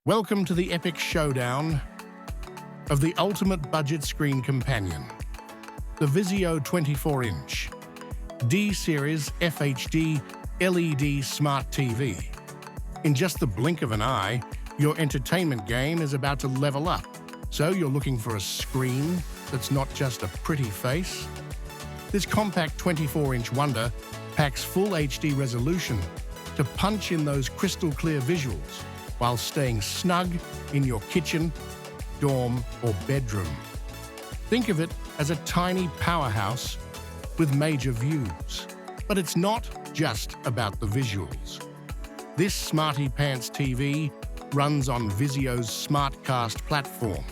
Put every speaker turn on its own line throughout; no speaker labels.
Welcome to the epic showdown of the ultimate budget screen companion, the VIZIO 24-inch D-Series FHD LED Smart TV. In just the blink of an eye, your entertainment game is about to level up. So you're looking for a screen that's not just a pretty face? This compact 24-inch wonder packs full HD resolution to punch in those crystal-clear visuals while staying snug in your kitchen, dorm, or bedroom. Think of it as a tiny powerhouse with major views. But it's not just about the visuals. This Smarty Pants TV runs on VIZIO's SmartCast platform.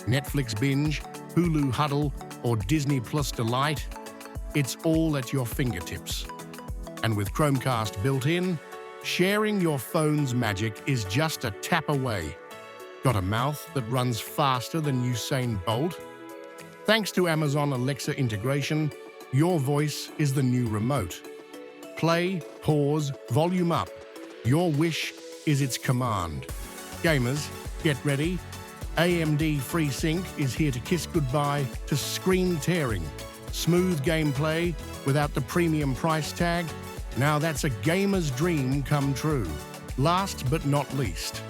Netflix Binge, Hulu Huddle, or Disney Plus Delight, it's all at your fingertips. And with Chromecast built in, sharing your phone's magic is just a tap away. Got a mouth that runs faster than Usain Bolt? Thanks to Amazon Alexa integration, your voice is the new remote. Play, pause, volume up. Your wish is its command. Gamers, get ready. AMD FreeSync is here to kiss goodbye to screen tearing. Smooth gameplay without the premium price tag. Now that's a gamer's dream come true. Last but not least,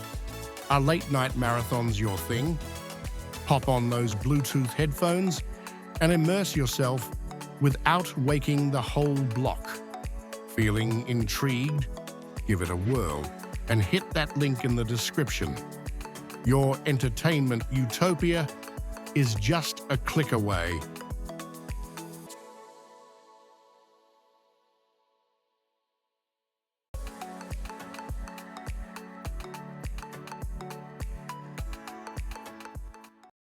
are late night marathons your thing? Pop on those Bluetooth headphones and immerse yourself without waking the whole block. Feeling intrigued? Give it a whirl and hit that link in the description. Your entertainment utopia is just a click away.